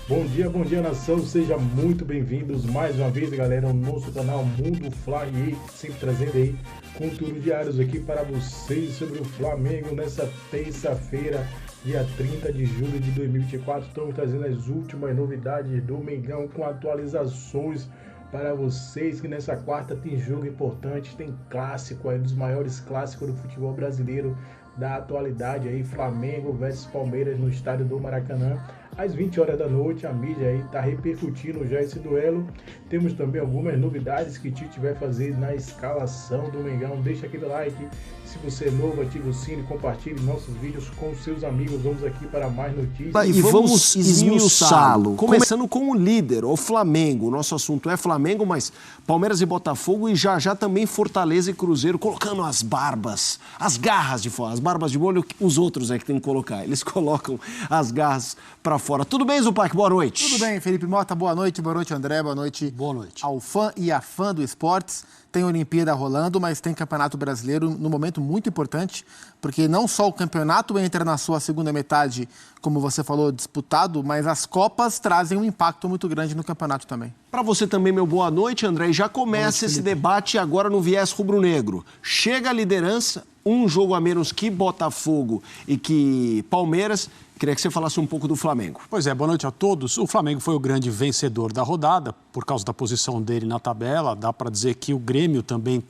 Bom dia nação, sejam muito bem-vindos mais uma vez, galera, ao nosso canal Mundo Fla e sempre trazendo aí conteúdos diários aqui para vocês sobre o Flamengo nessa terça-feira, dia 30 de julho de 2024. Estamos trazendo as últimas novidades do Mengão com atualizações para vocês, que nessa quarta tem jogo importante, tem clássico aí, dos maiores clássicos do futebol brasileiro da atualidade aí, Flamengo versus Palmeiras no estádio do Maracanã. Às 20 horas da noite, a mídia aí está repercutindo já esse duelo. Temos também algumas novidades que Tite vai fazer na escalação do Mengão. Deixa aquele like, se você é novo, ative o sino, compartilhe nossos vídeos com seus amigos. Vamos aqui para mais notícias. E vamos esmiuçá-lo, começando com o líder, o Flamengo. O nosso assunto é Flamengo, mas Palmeiras e Botafogo e já também Fortaleza e Cruzeiro colocando as barbas, as garras de fora. As barbas de molho, os outros é que tem que colocar. Eles colocam as garras para fora. Tudo bem, Zupac? Boa noite. Tudo bem, Felipe Mota. Boa noite, André. Boa noite ao fã e à fã do esportes. Tem Olimpíada rolando, mas tem Campeonato Brasileiro num momento muito importante, porque não só o campeonato entra na sua segunda metade, como você falou, disputado, mas as Copas trazem um impacto muito grande no campeonato também. Para você também, meu boa noite, André. E já começa esse debate agora no viés rubro-negro. Chega a liderança, um jogo a menos que Botafogo e que Palmeiras. Queria que você falasse um pouco do Flamengo. Pois é, boa noite a todos. O Flamengo foi o grande vencedor da rodada, por causa da posição dele na tabela. Dá para dizer que o Grêmio também,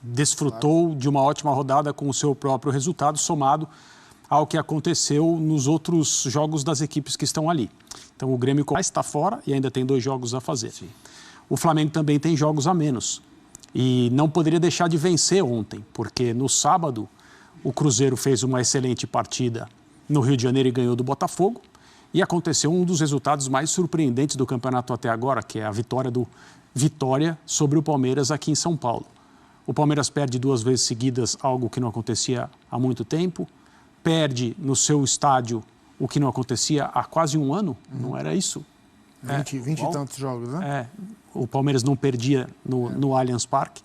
desfrutou de uma ótima rodada com o seu próprio resultado, somado ao que aconteceu nos outros jogos das equipes que estão ali. Então o Grêmio está fora e ainda tem 2 jogos a fazer. Sim. O Flamengo também tem jogos a menos. E não poderia deixar de vencer ontem, porque no sábado o Cruzeiro fez uma excelente partida no Rio de Janeiro e ganhou do Botafogo. E aconteceu um dos resultados mais surpreendentes do campeonato até agora, que é a vitória do Vitória sobre o Palmeiras aqui em São Paulo. O Palmeiras perde 2 vezes seguidas, algo que não acontecia há muito tempo. Perde no seu estádio, o que não acontecia há quase um ano, não era isso? 20 e tantos jogos, né? O Palmeiras não perdia no Allianz Parque.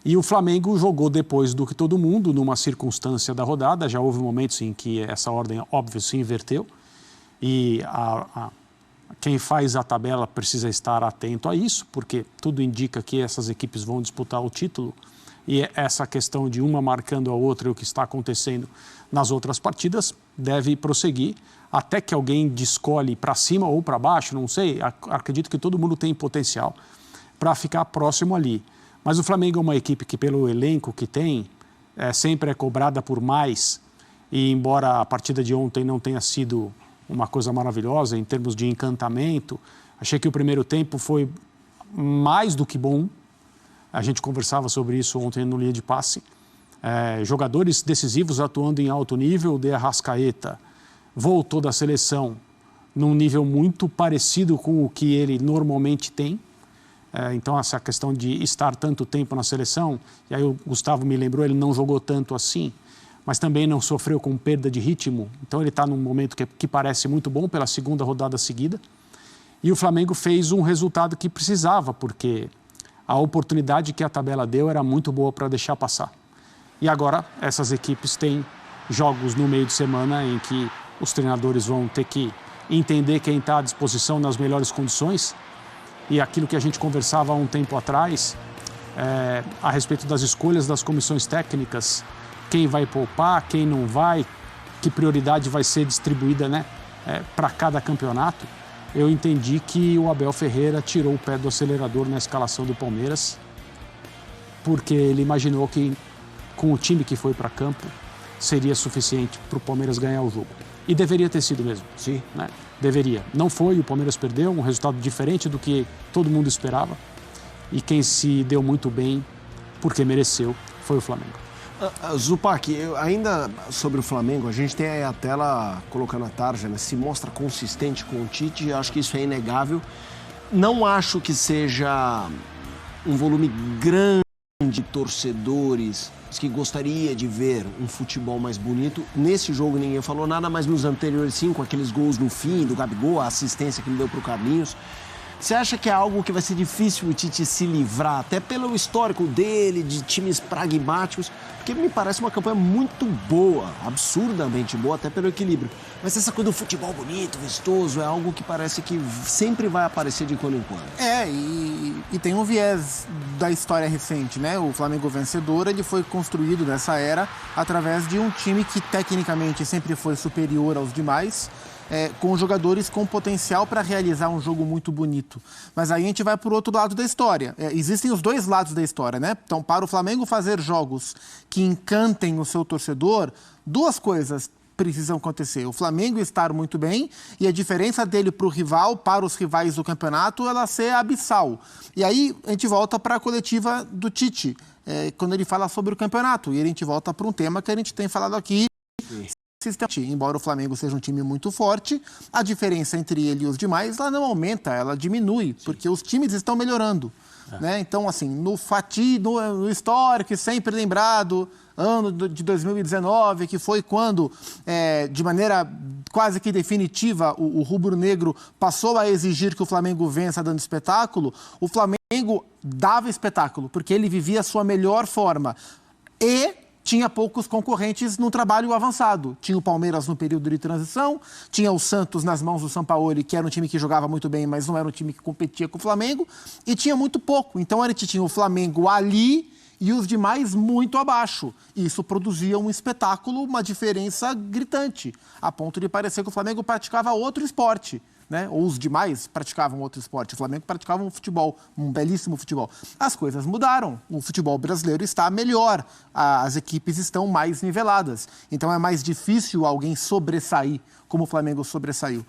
E o Flamengo jogou depois do que todo mundo, numa circunstância da rodada. Já houve momentos em que essa ordem, óbvio, se inverteu. E quem faz a tabela precisa estar atento a isso, porque tudo indica que essas equipes vão disputar o título. E essa questão de uma marcando a outra e o que está acontecendo nas outras partidas deve prosseguir até que alguém descolhe para cima ou para baixo, não sei. Acredito que todo mundo tem potencial para ficar próximo ali. Mas o Flamengo é uma equipe que, pelo elenco que tem, sempre é cobrada por mais. E embora a partida de ontem não tenha sido uma coisa maravilhosa em termos de encantamento, achei que o primeiro tempo foi mais do que bom. A gente conversava sobre isso ontem no Linha de Passe. Jogadores decisivos atuando em alto nível. O De Arrascaeta voltou da seleção num nível muito parecido com o que ele normalmente tem. Então, essa questão de estar tanto tempo na seleção, e aí o Gustavo me lembrou, ele não jogou tanto assim, mas também não sofreu com perda de ritmo. Então, ele está num momento que parece muito bom pela segunda rodada seguida. E o Flamengo fez um resultado que precisava, porque a oportunidade que a tabela deu era muito boa para deixar passar. E agora, essas equipes têm jogos no meio de semana em que os treinadores vão ter que entender quem está à disposição nas melhores condições. E aquilo que a gente conversava há um tempo atrás, a respeito das escolhas das comissões técnicas, quem vai poupar, quem não vai, que prioridade vai ser distribuída para cada campeonato, eu entendi que o Abel Ferreira tirou o pé do acelerador na escalação do Palmeiras, porque ele imaginou que com o time que foi para campo seria suficiente para o Palmeiras ganhar o jogo. E deveria ter sido mesmo. Sim. Deveria. Não foi, o Palmeiras perdeu, um resultado diferente do que todo mundo esperava. E quem se deu muito bem, porque mereceu, foi o Flamengo. Zupac, ainda sobre o Flamengo, a gente tem aí a tela colocando a tarja, se mostra consistente com o Tite, acho que isso é inegável. Não acho que seja um volume grande de torcedores que gostaria de ver um futebol mais bonito. Nesse jogo ninguém falou nada, mas nos anteriores 5, aqueles gols no fim do Gabigol, a assistência que ele deu para o Carlinhos. Você acha que é algo que vai ser difícil o Tite se livrar, até pelo histórico dele, de times pragmáticos? Porque me parece uma campanha muito boa, absurdamente boa, até pelo equilíbrio. Mas essa coisa do futebol bonito, vistoso, é algo que parece que sempre vai aparecer de quando em quando. E tem um viés da história recente, né? O Flamengo vencedor, ele foi construído nessa era através de um time que tecnicamente sempre foi superior aos demais, com jogadores com potencial para realizar um jogo muito bonito. Mas aí a gente vai para o outro lado da história. Existem os dois lados da história, né? Então, para o Flamengo fazer jogos que encantem o seu torcedor, duas coisas precisam acontecer. O Flamengo estar muito bem e a diferença dele para o rival, para os rivais do campeonato, ela ser abissal. E aí a gente volta para a coletiva do Tite, quando ele fala sobre o campeonato. E a gente volta para um tema que a gente tem falado aqui. Embora o Flamengo seja um time muito forte, a diferença entre ele e os demais, ela não aumenta, ela diminui, porque os times estão melhorando. Né? Então, assim, no histórico, sempre lembrado, ano de 2019, que foi quando, de maneira quase que definitiva, o rubro-negro passou a exigir que o Flamengo vença dando espetáculo, o Flamengo dava espetáculo, porque ele vivia a sua melhor forma. E tinha poucos concorrentes no trabalho avançado. Tinha o Palmeiras no período de transição, tinha o Santos nas mãos do Sampaoli, que era um time que jogava muito bem, mas não era um time que competia com o Flamengo, e tinha muito pouco. Então a gente tinha o Flamengo ali e os demais muito abaixo. Isso produzia um espetáculo, uma diferença gritante, a ponto de parecer que o Flamengo praticava outro esporte. Né? Ou os demais praticavam outro esporte. O Flamengo praticava um futebol, um belíssimo futebol. As coisas mudaram. O futebol brasileiro está melhor. As equipes estão mais niveladas. Então é mais difícil alguém sobressair, como o Flamengo sobressaiu.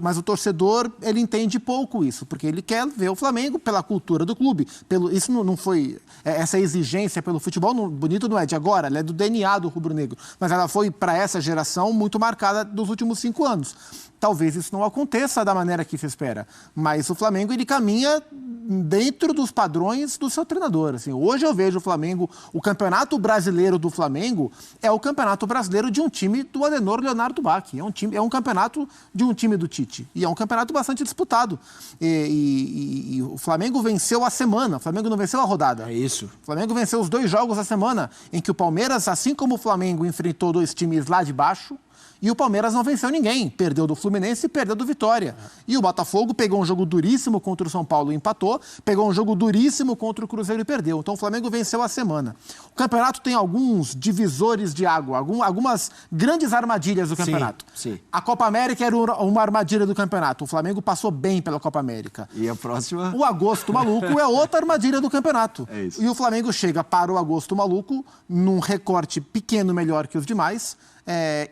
Mas o torcedor, ele entende pouco isso, porque ele quer ver o Flamengo pela cultura do clube. Isso não foi... Essa exigência pelo futebol bonito não é de agora, ela é do DNA do rubro-negro. Mas ela foi, para essa geração, muito marcada nos últimos 5 anos. Talvez isso não aconteça da maneira que se espera, mas o Flamengo, ele caminha dentro dos padrões do seu treinador. Assim, hoje eu vejo o Flamengo, o campeonato brasileiro do Flamengo é o campeonato brasileiro de um time do Adenor Leonardo Bach. É um campeonato de um time do Tite. E é um campeonato bastante disputado. E o Flamengo venceu a semana, o Flamengo não venceu a rodada. É isso. O Flamengo venceu os 2 jogos da semana, em que o Palmeiras, assim como o Flamengo, enfrentou 2 times lá de baixo, e o Palmeiras não venceu ninguém. Perdeu do Fluminense e perdeu do Vitória. E o Botafogo pegou um jogo duríssimo contra o São Paulo e empatou. Pegou um jogo duríssimo contra o Cruzeiro e perdeu. Então o Flamengo venceu a semana. O campeonato tem alguns divisores de água, algumas grandes armadilhas do campeonato. Sim. A Copa América era uma armadilha do campeonato. O Flamengo passou bem pela Copa América. E a próxima? O agosto maluco é outra armadilha do campeonato. É isso. E o Flamengo chega para o agosto maluco num recorte pequeno melhor que os demais.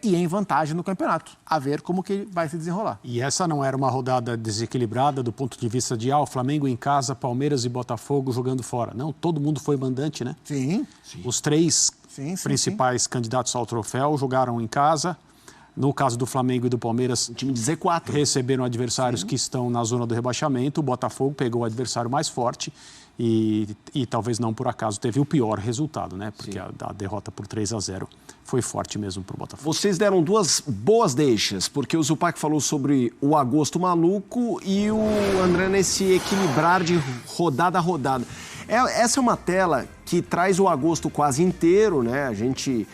E em vantagem no campeonato. A ver como que vai se desenrolar. E essa não era uma rodada desequilibrada do ponto de vista de o Flamengo em casa, Palmeiras e Botafogo jogando fora. Não, todo mundo foi mandante, né? Sim. Os 3 principais candidatos ao troféu jogaram em casa. No caso do Flamengo e do Palmeiras, o time de Z4 receberam adversários que estão na zona do rebaixamento. O Botafogo pegou o adversário mais forte e talvez não por acaso teve o pior resultado, né? Porque a derrota por 3-0 foi forte mesmo para o Botafogo. Vocês deram 2 boas deixas, porque o Zupac falou sobre o agosto maluco e o André nesse equilibrar de rodada a rodada. Essa é uma tela que traz o agosto quase inteiro, né? A gente,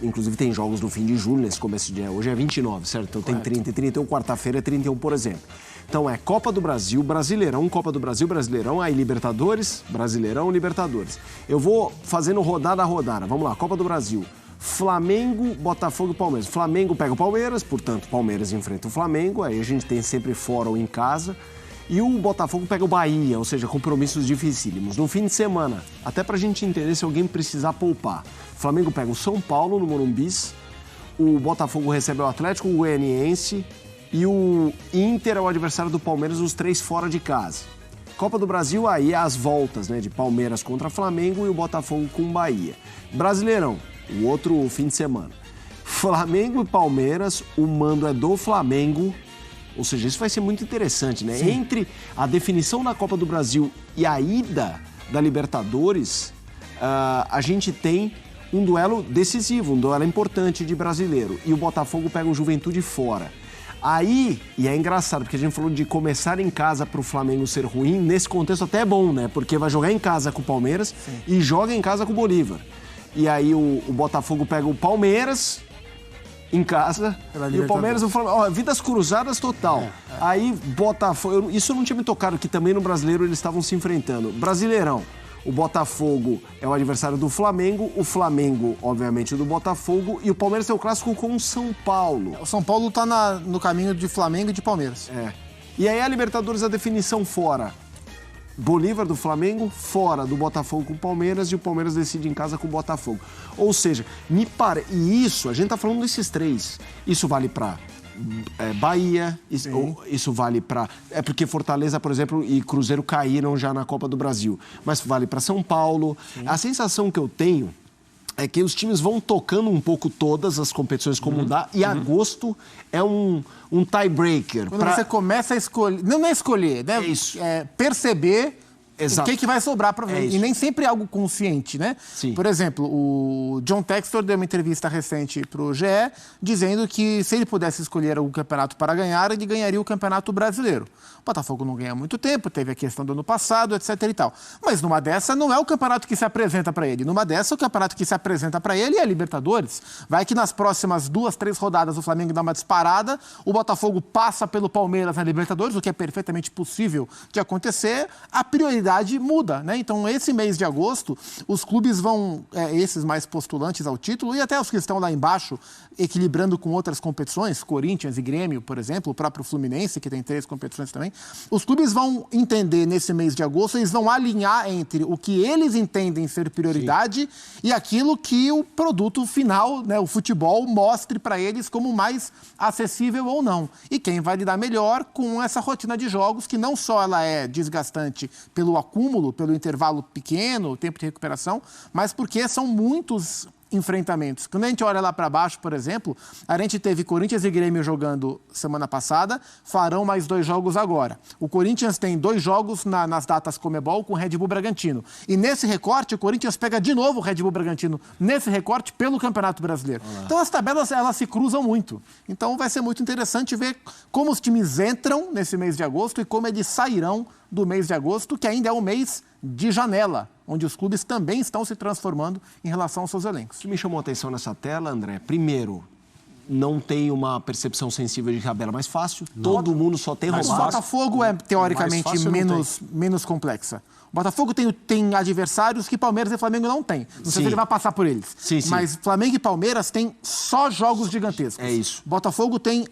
inclusive, tem jogos no fim de julho, nesse começo de dia. Hoje é 29, certo? Então tem 30 e 31, quarta-feira é 31, por exemplo. Então é Copa do Brasil, Brasileirão, Copa do Brasil, Brasileirão, aí Libertadores, Brasileirão, Libertadores. Eu vou fazendo rodada a rodada. Vamos lá, Copa do Brasil. Flamengo, Botafogo e Palmeiras. Flamengo pega o Palmeiras, portanto, Palmeiras enfrenta o Flamengo, aí a gente tem sempre fora ou em casa. E o Botafogo pega o Bahia, ou seja, compromissos dificílimos. No fim de semana, até pra gente entender se alguém precisar poupar. O Flamengo pega o São Paulo no Morumbis, o Botafogo recebe o Atlético Goianiense e o Inter é o adversário do Palmeiras, os 3 fora de casa. Copa do Brasil, aí as voltas, né, de Palmeiras contra Flamengo e o Botafogo com o Bahia. Brasileirão, o outro fim de semana. Flamengo e Palmeiras, o mando é do Flamengo. Ou seja, isso vai ser muito interessante, né? Sim. Entre a definição da Copa do Brasil e a ida da Libertadores, a gente tem um duelo decisivo, um duelo importante de brasileiro. E o Botafogo pega o Juventude fora. Aí, e é engraçado, porque a gente falou de começar em casa pro Flamengo ser ruim, nesse contexto até é bom, né? Porque vai jogar em casa com o Palmeiras e joga em casa com o Bolívar. E aí o Botafogo pega o Palmeiras em casa e o Palmeiras e o Flamengo. Ó, vidas cruzadas total. Aí Botafogo... Isso não tinha me tocado, que também no Brasileiro eles estavam se enfrentando. Brasileirão. O Botafogo é o adversário do Flamengo, o Flamengo, obviamente, do Botafogo, e o Palmeiras tem o clássico com o São Paulo. O São Paulo tá no caminho de Flamengo e de Palmeiras. E aí a Libertadores, a definição fora. Bolívar do Flamengo, fora do Botafogo com o Palmeiras, e o Palmeiras decide em casa com o Botafogo. Ou seja, e isso, a gente tá falando desses três. Isso vale pra Bahia, isso vale para... É porque Fortaleza, por exemplo, e Cruzeiro caíram já na Copa do Brasil. Mas vale para São Paulo. A sensação que eu tenho é que os times vão tocando um pouco todas as competições como dá, e agosto é um tie-breaker. Quando você começa a escolher... Não é escolher, né? É perceber... Exato. O que vai sobrar para ver. E nem sempre é algo consciente, né? Sim. Por exemplo, o John Textor deu uma entrevista recente para o GE dizendo que se ele pudesse escolher algum campeonato para ganhar, ele ganharia o Campeonato Brasileiro. O Botafogo não ganha há muito tempo, teve a questão do ano passado, etc e tal. Mas numa dessa não é o campeonato que se apresenta para ele. Numa dessa, o campeonato que se apresenta para ele é a Libertadores. Vai que nas próximas 2, 3 rodadas o Flamengo dá uma disparada, o Botafogo passa pelo Palmeiras na Libertadores, o que é perfeitamente possível de acontecer, a prioridade muda, né? Então, esse mês de agosto, os clubes vão, esses mais postulantes ao título, e até os que estão lá embaixo, equilibrando com outras competições, Corinthians e Grêmio, por exemplo, o próprio Fluminense, que tem 3 competições também, os clubes vão entender nesse mês de agosto, eles vão alinhar entre o que eles entendem ser prioridade e aquilo que o produto final, né, o futebol, mostre para eles como mais acessível ou não. E quem vai lidar melhor com essa rotina de jogos, que não só ela é desgastante pelo acúmulo, pelo intervalo pequeno, o tempo de recuperação, mas porque são muitos enfrentamentos. Quando a gente olha lá para baixo, por exemplo, a gente teve Corinthians e Grêmio jogando semana passada, farão mais 2 jogos agora. O Corinthians tem 2 jogos nas datas Comebol com o Red Bull Bragantino. E nesse recorte, o Corinthians pega de novo o Red Bull Bragantino nesse recorte pelo Campeonato Brasileiro. Então as tabelas, elas se cruzam muito. Então vai ser muito interessante ver como os times entram nesse mês de agosto e como eles sairão do mês de agosto, que ainda é um mês de janela, onde os clubes também estão se transformando em relação aos seus elencos. O que me chamou a atenção nessa tela, André, primeiro, não tem uma percepção sensível de tabela mais fácil, todo mundo só tem roubado. O Botafogo é, teoricamente, menos complexa. O Botafogo tem adversários que Palmeiras e Flamengo não têm. Não sei se ele vai passar por eles. Mas Flamengo e Palmeiras têm só jogos gigantescos. É isso. O Botafogo tem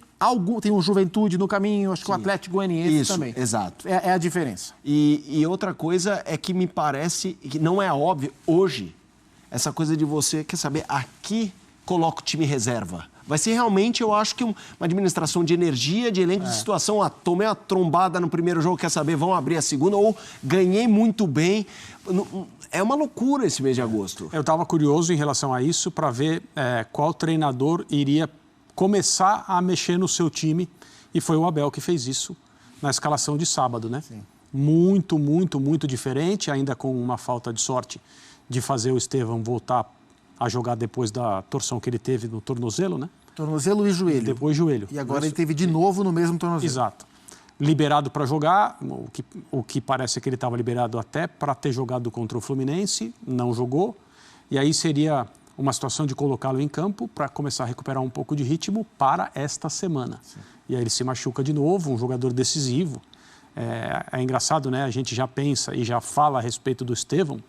um Juventude no caminho, acho que o Atlético Goianiense também. Exato. É a diferença. E outra coisa é que me parece que não é óbvio, hoje, essa coisa de você, quer saber, aqui coloca o time reserva. Vai ser realmente, eu acho que uma administração de energia, de elenco, de situação. Tomei uma trombada no primeiro jogo, quer saber, vão abrir a segunda, ou ganhei muito bem. É uma loucura esse mês de agosto. Eu estava curioso em relação a isso para ver qual treinador iria começar a mexer no seu time, e foi o Abel que fez isso na escalação de sábado, né? Sim. Muito, muito, muito diferente, ainda com uma falta de sorte de fazer o Estevão voltar a jogar depois da torção que ele teve no tornozelo, né? Tornozelo e joelho. Depois joelho. E agora ele teve de novo no mesmo tornozelo. Exato. Liberado para jogar, o que parece que ele estava liberado até para ter jogado contra o Fluminense, não jogou. E aí seria uma situação de colocá-lo em campo para começar a recuperar um pouco de ritmo para esta semana. Sim. E aí ele se machuca de novo, um jogador decisivo. É engraçado, né? A gente já pensa e já fala a respeito do Estevão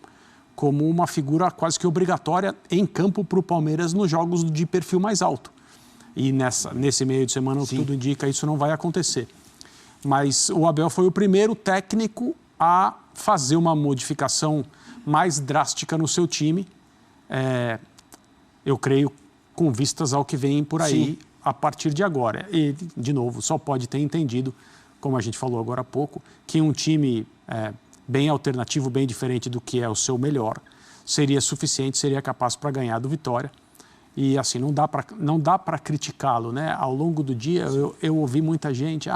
como uma figura quase que obrigatória em campo para o Palmeiras nos jogos de perfil mais alto. E nesse meio de semana, tudo indica isso não vai acontecer. Mas o Abel foi o primeiro técnico a fazer uma modificação mais drástica no seu time. Eu creio, com vistas ao que vem por aí a partir de agora. E, de novo, só pode ter entendido, como a gente falou agora há pouco, que um time bem alternativo, bem diferente do que é o seu melhor, seria suficiente, seria capaz para ganhar do Vitória. E assim, não dá para criticá-lo, né? Ao longo do dia eu ouvi muita gente,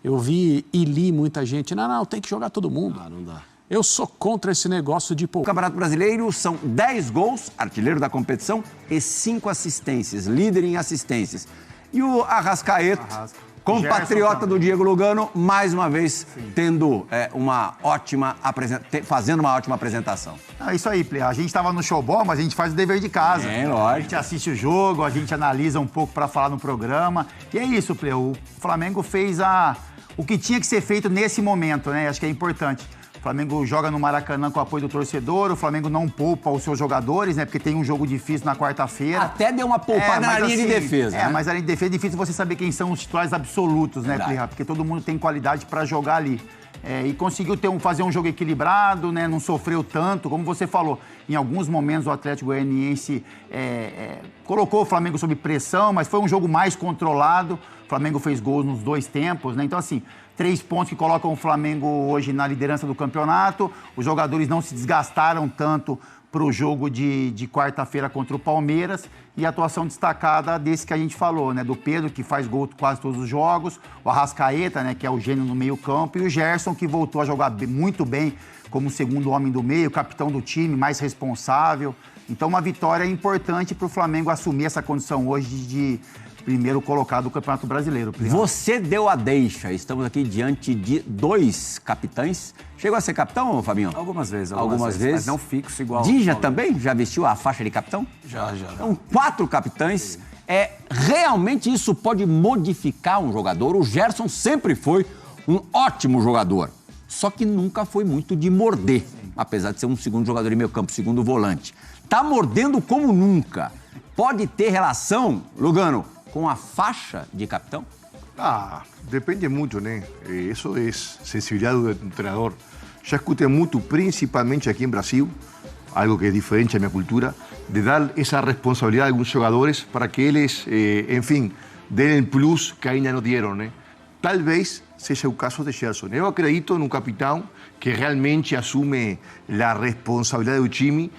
eu vi e li muita gente, não, tem que jogar todo mundo. Não dá. Eu sou contra esse negócio de... O Campeonato Brasileiro são 10 gols, artilheiro da competição, e 5 assistências, líder em assistências. E o Arrascaeta compatriota do Diego Lugano, mais uma vez tendo fazendo uma ótima apresentação. É isso aí, Plea. A gente estava no showball, mas a gente faz o dever de casa. Lógico. A gente assiste o jogo, a gente analisa um pouco para falar no programa. E é isso, Plea. O Flamengo fez o que tinha que ser feito nesse momento, né? Acho que é importante. O Flamengo joga no Maracanã com o apoio do torcedor, o Flamengo não poupa os seus jogadores, né? Porque tem um jogo difícil na quarta-feira. Até deu uma poupada na linha de defesa. Mas na linha de defesa é difícil você saber quem são os titulares absolutos, né, Plea? Porque todo mundo tem qualidade para jogar ali. E conseguiu fazer um jogo equilibrado, né? Não sofreu tanto, como você falou. Em alguns momentos o Atlético Goianiense colocou o Flamengo sob pressão, mas foi um jogo mais controlado. O Flamengo fez gols nos 2 tempos, né? Então, assim, 3 pontos que colocam o Flamengo hoje na liderança do campeonato. Os jogadores não se desgastaram tanto para o jogo de quarta-feira contra o Palmeiras. E a atuação destacada desse que a gente falou, né? Do Pedro, que faz gol quase todos os jogos. O Arrascaeta, né? Que é o gênio no meio-campo. E o Gerson, que voltou a jogar muito bem como segundo homem do meio, capitão do time, mais responsável. Então, uma vitória importante para o Flamengo assumir essa condição hoje de primeiro colocado do Campeonato Brasileiro. Você deu a deixa. Estamos aqui diante de 2 capitães. Chegou a ser capitão, Fabinho? Algumas vezes. Mas não fixo igual. Dija também? Já vestiu a faixa de capitão? Já. Então, 4 capitães. Realmente isso pode modificar um jogador. O Gerson sempre foi um ótimo jogador. Só que nunca foi muito de morder. Apesar de ser um segundo jogador de meio campo, segundo volante. Tá mordendo como nunca. Pode ter relação, Lugano, com a faixa de capitão? Depende muito, né? Isso é sensibilidade do treinador. Já escutei muito, principalmente aqui em Brasil, algo que é diferente à minha cultura, de dar essa responsabilidade a alguns jogadores para que eles, enfim, deem plus que ainda não deram, né? Talvez seja o caso de Gerson. Eu acredito num capitão que realmente assume a responsabilidade do time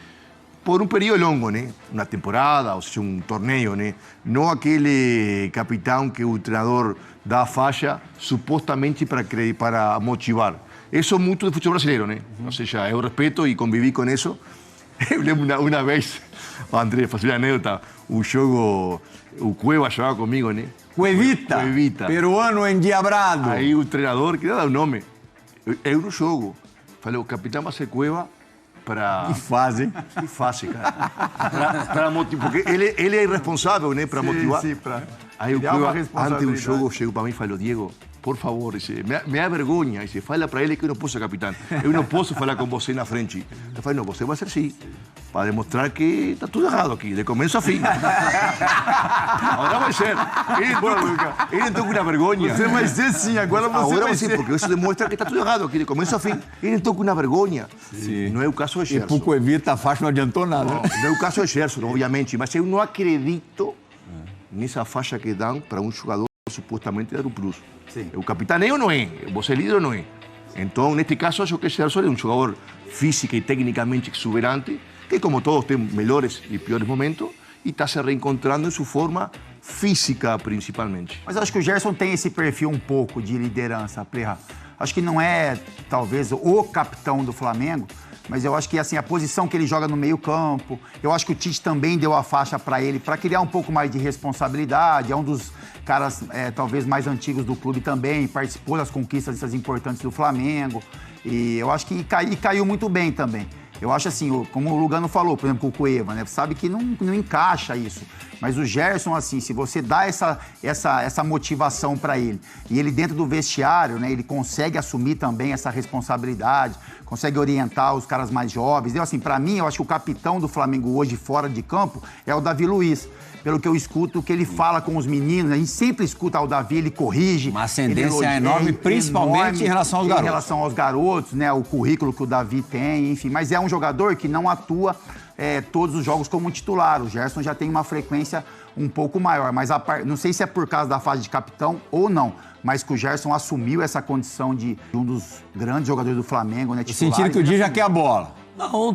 por um período longo, né? Uma temporada, ou seja, um torneio, né? Não aquele capitão que o treinador dá a faixa supostamente para motivar. Isso é muito do futebol brasileiro, né? Ou seja, eu respeito e convivi com isso. Eu lembro uma vez, André, fazia uma anedota, o jogo, o Cueva jogava comigo, né? Cuevita, peruano endiabrado. Aí o treinador, queria dar o nome, eu no jogo, falei, o capitão vai ser Cueva para... Que fase, hein? Que fase, cara. Para motivar, porque ele é irresponsável, né? Para motivar. Sim, Aí o Cueva, antes do jogo, chegou para mim e falou, Diego, por favor, me dá vergonha. Fala para ele que eu não posso ser capitão. Eu não posso falar com você na frente. Eu falei, não, você vai ser assim. Para demonstrar que está tudo errado aqui, de começo a fim. Agora vai ser. Ele entrou com uma vergonha. Você vai ser sim, agora vai ser. Porque isso demonstra que está tudo errado aqui, de começo a fim. Ele entrou com uma vergonha. Sim. Não é o caso de Gerson. E para o Evita, a faixa não adiantou nada. Não é o caso de Gerson, obviamente. Mas eu não acredito nessa faixa que dão para um jogador supostamente dar o plus. Sim. O capitão é ou não é? Você é líder ou não é? Então, neste caso, acho que Gerson é um jogador física e tecnicamente exuberante, que como todos tem melhores e piores momentos, e está se reencontrando em sua forma física, principalmente. Mas eu acho que o Gerson tem esse perfil um pouco de liderança, Plea. Acho que não é, talvez, o capitão do Flamengo, mas eu acho que assim, a posição que ele joga no meio-campo, eu acho que o Tite também deu a faixa para ele, para criar um pouco mais de responsabilidade. É um dos caras, talvez, mais antigos do clube também, participou das conquistas dessas importantes do Flamengo. E eu acho que caiu muito bem também. Eu acho assim, como o Lugano falou, por exemplo, com o Cueva, né? Sabe que não encaixa isso. Mas o Gerson, assim, se você dá essa motivação para ele, e ele dentro do vestiário, né, ele consegue assumir também essa responsabilidade, consegue orientar os caras mais jovens. Então, assim, para mim, eu acho que o capitão do Flamengo hoje, fora de campo, é o Davi Luiz. Pelo que eu escuto, que ele fala com os meninos, a gente sempre escuta o Davi, ele corrige. Uma ascendência enorme, principalmente em relação aos garotos. Em relação aos garotos, né, o currículo que o Davi tem, enfim. Mas é um jogador que não atua todos os jogos como titular. O Gerson já tem uma frequência um pouco maior, mas não sei se é por causa da fase de capitão ou não, mas que o Gerson assumiu essa condição de um dos grandes jogadores do Flamengo, né, titular. Sentindo que o dia já quer a bola. Não,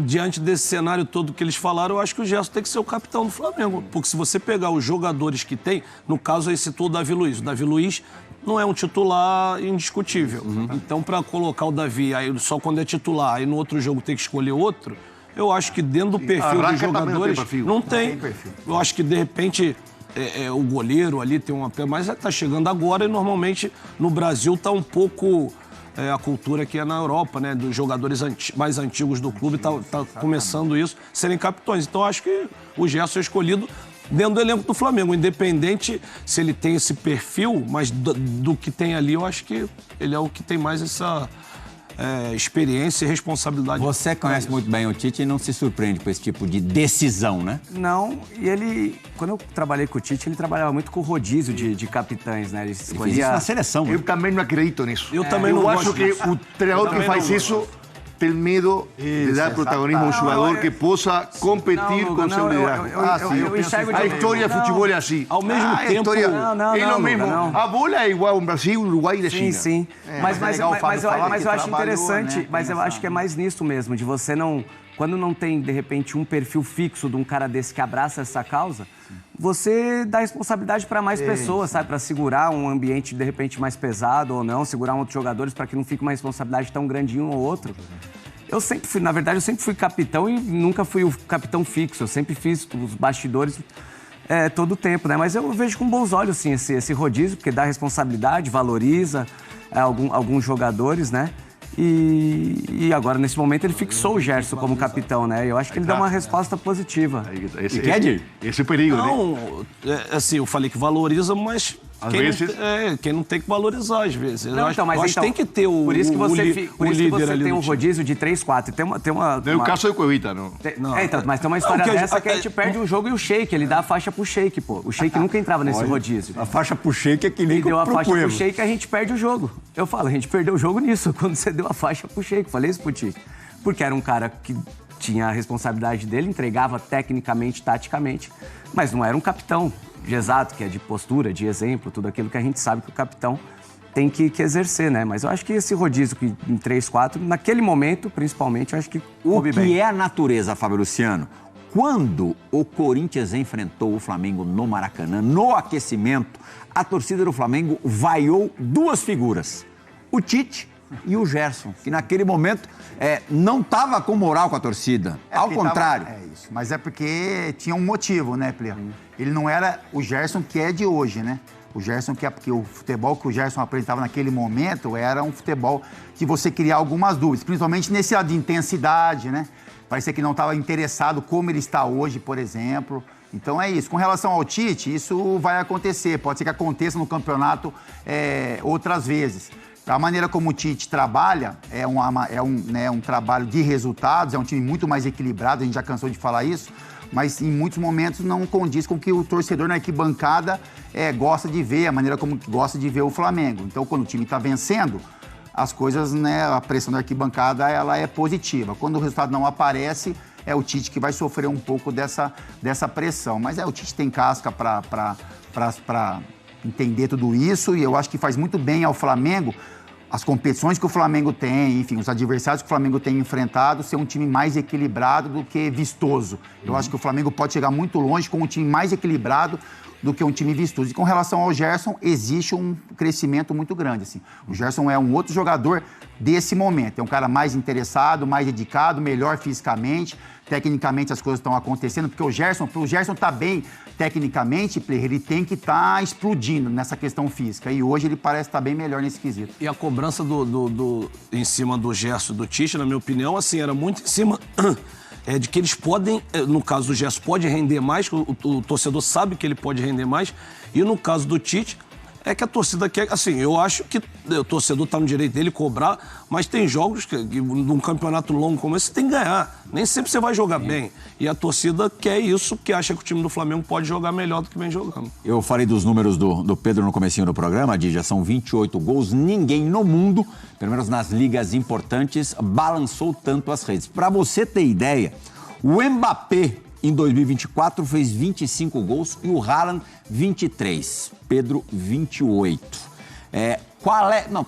diante desse cenário todo que eles falaram, eu acho que o Gerson tem que ser o capitão do Flamengo. Porque se você pegar os jogadores que tem, no caso aí citou o Davi Luiz. O Davi Luiz não é um titular indiscutível. Então, para colocar o Davi aí só quando é titular e no outro jogo ter que escolher outro, eu acho que dentro do perfil dos jogadores não tem. Eu acho que, de repente, é o goleiro ali, tem uma... Mas está chegando agora e normalmente no Brasil está um pouco... a cultura que é na Europa, né? Dos jogadores mais antigos do clube, tá começando isso, serem capitães. Então, acho que o Gerson é escolhido dentro do elenco do Flamengo, independente se ele tem esse perfil, mas do que tem ali, eu acho que ele é o que tem mais essa experiência e responsabilidade. Você conhece muito bem o Tite e não se surpreende com esse tipo de decisão, né? Não, e ele, quando eu trabalhei com o Tite, ele trabalhava muito com o rodízio de capitães, né? Ele fez isso na seleção. Eu também não acredito nisso. Eu também não acho gosto que disso. o treinador que faz isso tem medo de dar protagonismo a um jogador que possa competir com seu liderazgo. Eu enxergo A história do futebol é assim. Ao mesmo tempo... É o mesmo. A bola é igual ao Brasil, Uruguai e China. Sim. Mas eu acho interessante, mas eu acho que é mais nisso mesmo, de você não... Quando não tem, de repente, um perfil fixo de um cara desse que abraça essa causa, você dá responsabilidade para mais pessoas, sabe? Para segurar um ambiente, de repente, mais pesado ou não, segurar outros jogadores para que não fique uma responsabilidade tão grande em um ou outro. Eu sempre fui, na verdade, eu sempre fui capitão e nunca fui o capitão fixo. Eu sempre fiz os bastidores todo o tempo, né? Mas eu vejo com bons olhos, sim, esse rodízio, porque dá responsabilidade, valoriza alguns jogadores, né? E agora, nesse momento, ele fixou o Gerson como capitão, né? Eu acho que ele deu uma resposta positiva. Esse é o perigo, não, né? Assim, eu falei que valoriza, mas quem não tem que valorizar, às vezes. Não, eu acho que tem que ter o Por isso que você líder tem um rodízio de 3-4. Tem o caso do Cuevita, não? Então, mas tem uma história dessa que a gente perde um jogo e o Sheik, ele dá a faixa pro Sheik, pô. O Sheik nunca entrava nesse rodízio. A faixa pro Sheik é que nem ele deu a faixa pro Sheik e a gente perde o jogo. Eu falo, a gente perdeu o jogo nisso, quando você deu a faixa pro Sheik. Falei isso pro Tite. Porque era um cara que tinha a responsabilidade dele, entregava tecnicamente, taticamente, mas não era um capitão exato, que é de postura, de exemplo, tudo aquilo que a gente sabe que o capitão tem que exercer, né? Mas eu acho que esse rodízio que em 3-4, naquele momento, principalmente, eu acho que o que é a natureza, Fábio Luciano? Quando o Corinthians enfrentou o Flamengo no Maracanã, no aquecimento, a torcida do Flamengo vaiou duas figuras, o Tite e o Gerson, que naquele momento não estava com moral com a torcida. Ao contrário. Isso. Mas é porque tinha um motivo, né, Plea? Ele não era o Gerson que é de hoje, né? O Gerson que é porque o futebol que o Gerson apresentava naquele momento era um futebol que você cria algumas dúvidas, principalmente nesse lado de intensidade, né? Parecia que não estava interessado como ele está hoje, por exemplo. Então é isso. Com relação ao Tite, isso vai acontecer. Pode ser que aconteça no campeonato outras vezes. A maneira como o Tite trabalha é um trabalho de resultados, é um time muito mais equilibrado, a gente já cansou de falar isso, mas em muitos momentos não condiz com o que o torcedor na arquibancada gosta de ver, a maneira como gosta de ver o Flamengo. Então, quando o time está vencendo, as coisas, né, a pressão da arquibancada ela é positiva. Quando o resultado não aparece, é o Tite que vai sofrer um pouco dessa pressão. Mas o Tite tem casca para entender tudo isso e eu acho que faz muito bem ao Flamengo as competições que o Flamengo tem, enfim, os adversários que o Flamengo tem enfrentado, ser um time mais equilibrado do que vistoso. Eu acho que o Flamengo pode chegar muito longe com um time mais equilibrado do que um time vistoso. E com relação ao Gerson, existe um crescimento muito grande, assim. O Gerson é um outro jogador desse momento. É um cara mais interessado, mais dedicado, melhor fisicamente. Tecnicamente as coisas estão acontecendo, porque o Gerson tá bem tecnicamente, ele tem que estar explodindo nessa questão física. E hoje ele parece estar bem melhor nesse quesito. E a cobrança em cima do Gerson e do Tite, na minha opinião, assim, era muito em cima de que eles podem, no caso do Gerson, pode render mais, o torcedor sabe que ele pode render mais, e no caso do Tite, é que a torcida quer, assim, eu acho que o torcedor está no direito dele cobrar, mas tem jogos que num campeonato longo como esse, você tem que ganhar. Nem sempre você vai jogar bem. E a torcida quer isso, porque acha que o time do Flamengo pode jogar melhor do que vem jogando. Eu falei dos números do Pedro no comecinho do programa, Dija, são 28 gols. Ninguém no mundo, pelo menos nas ligas importantes, balançou tanto as redes. Para você ter ideia, o Mbappé em 2024 fez 25 gols e o Haaland 23. Pedro, 28.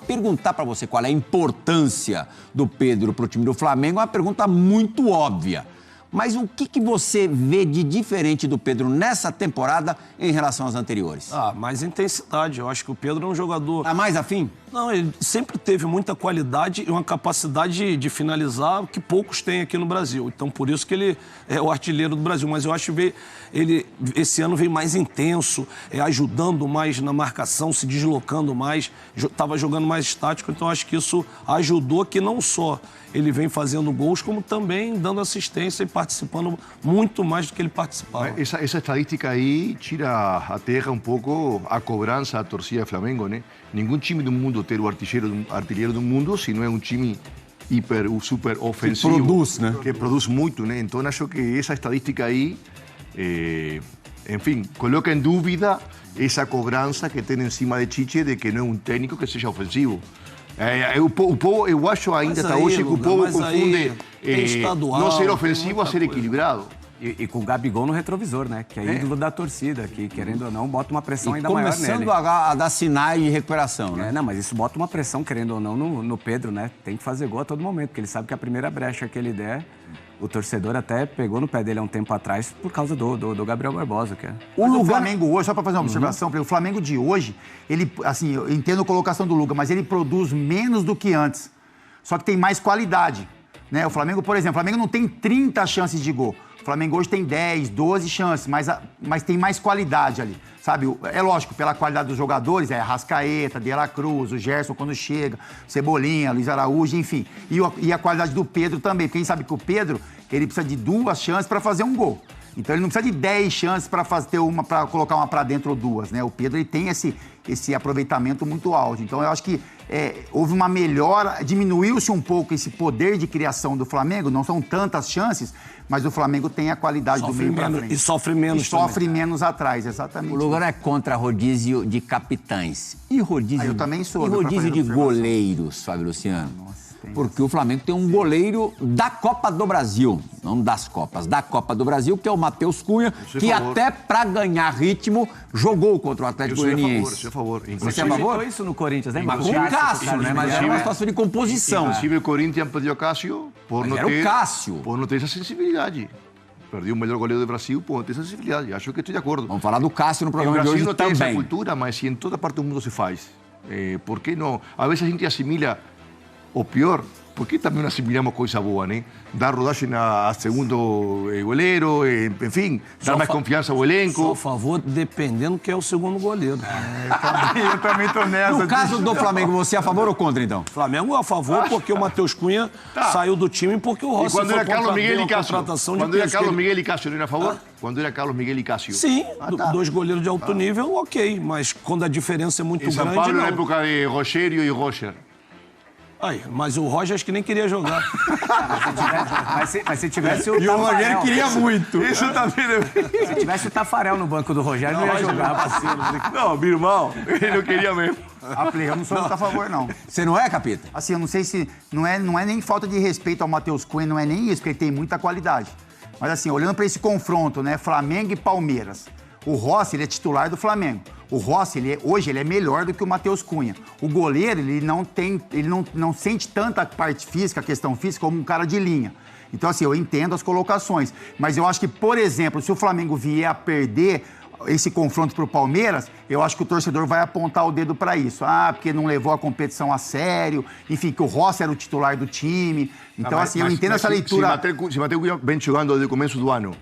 Perguntar para você qual é a importância do Pedro para o time do Flamengo é uma pergunta muito óbvia. Mas o que você vê de diferente do Pedro nessa temporada em relação às anteriores? Mais intensidade. Eu acho que o Pedro é um jogador... Tá mais afim? Não, ele sempre teve muita qualidade e uma capacidade de finalizar que poucos têm aqui no Brasil. Então, por isso que ele é o artilheiro do Brasil. Mas eu acho que ele, esse ano, veio mais intenso, ajudando mais na marcação, se deslocando mais, estava jogando mais estático. Então, acho que isso ajudou que não só ele vem fazendo gols, como também dando assistência e participando muito mais do que ele participava. Essa estadística aí tira a terra um pouco a cobrança da torcida do Flamengo, né? Nenhum time do mundo tem o artilheiro do mundo se não é um time super ofensivo. Que produz, né? Que produz muito, né? Então, acho que essa estadística aí, enfim, coloca em dúvida essa cobrança que tem em cima de Tite de que não é um técnico que seja ofensivo. O povo, eu acho ainda até hoje que o povo confunde não ser ofensivo a ser equilibrado. E com o Gabigol no retrovisor, né? Que é ídolo da torcida, que, querendo ou não, bota uma pressão ainda maior nele. Começando a dar sinais de recuperação, né? Não, mas isso bota uma pressão, querendo ou não, no Pedro, né? Tem que fazer gol a todo momento, porque ele sabe que a primeira brecha que ele der, o torcedor até pegou no pé dele há um tempo atrás por causa do Gabriel Barbosa. Que é. O Flamengo hoje, só para fazer uma observação, o Flamengo de hoje, ele, assim, eu entendo a colocação do Lucas, mas ele produz menos do que antes. Só que tem mais qualidade, né? O Flamengo, por exemplo, o Flamengo não tem 30 chances de gol. O Flamengo hoje tem 10, 12 chances, mas tem mais qualidade ali, sabe? É lógico, pela qualidade dos jogadores, Arrascaeta, De La Cruz, o Gerson quando chega, Cebolinha, Luiz Araújo, enfim. E a qualidade do Pedro também, porque a gente sabe que o Pedro, ele precisa de 2 chances para fazer um gol. Então ele não precisa de 10 chances para colocar uma para dentro ou 2, né? O Pedro, ele tem esse aproveitamento muito alto. Então eu acho que houve uma melhora, diminuiu-se um pouco esse poder de criação do Flamengo, não são tantas chances, mas o Flamengo tem a qualidade do meio para frente. E sofre menos. E sofre menos atrás, exatamente. O Lugano é contra rodízio de capitães. E rodízio, eu também sou. E rodízio de goleiros, Fábio Luciano? Nossa. Porque o Flamengo tem um goleiro da Copa do Brasil, não das Copas, da Copa do Brasil, que é o Matheus Cunha, que até para ganhar ritmo jogou contra o Atlético Goianiense. Eu sou a favor. Você é a favor? Isso no Corinthians, né? Mas com o Cássio, né? Mas era uma situação de composição. Inclusive o Corinthians perdeu o Cássio por não ter essa sensibilidade. Perdeu o melhor goleiro do Brasil por não ter essa sensibilidade. Acho que estou de acordo. Vamos falar do Cássio no programa de hoje não também. Tem essa cultura, mas se em toda parte do mundo se faz. Por que não? Às vezes a gente assimila o pior, porque também assimilamos coisa boa, né? Dar rodagem a segundo goleiro, enfim, dar mais confiança ao elenco. Só a favor, dependendo quem é o segundo goleiro. Eu também estou nessa. No caso do Flamengo, você é a favor ou contra, então? Flamengo é a favor porque o Matheus Cunha saiu do time porque o Rossi foi contratado. Quando era Carlos Miguel e Cássio, não era a favor? Quando era Carlos Miguel e Cássio. Sim, 2 goleiros de alto nível, ok. Mas quando a diferença é muito grande, São Paulo, na época de Rogério e Roger. Mas o Roger acho que nem queria jogar. Mas se tivesse o E o Rogério queria muito. Isso também. Se tivesse o Tafarel no banco do Rogério, não ia jogar. Não, meu irmão, ele não queria mesmo. Eu não sou muito a favor, não. Você não é, Capita? Assim, eu não sei se... Não é nem falta de respeito ao Matheus Cunha, não é nem isso, porque ele tem muita qualidade. Mas assim, olhando para esse confronto, né? Flamengo e Palmeiras. O Rossi, ele é titular do Flamengo. O Rossi, hoje, ele é melhor do que o Matheus Cunha. O goleiro, ele não sente tanta parte física, a questão física, como um cara de linha. Então, assim, eu entendo as colocações. Mas eu acho que, por exemplo, se o Flamengo vier a perder esse confronto para o Palmeiras, eu acho que o torcedor vai apontar o dedo para isso. Porque não levou a competição a sério. Enfim, que o Rossi era o titular do time. Então, assim, eu entendo essa leitura. Se Matheus Cunha vem jogando desde o começo do ano,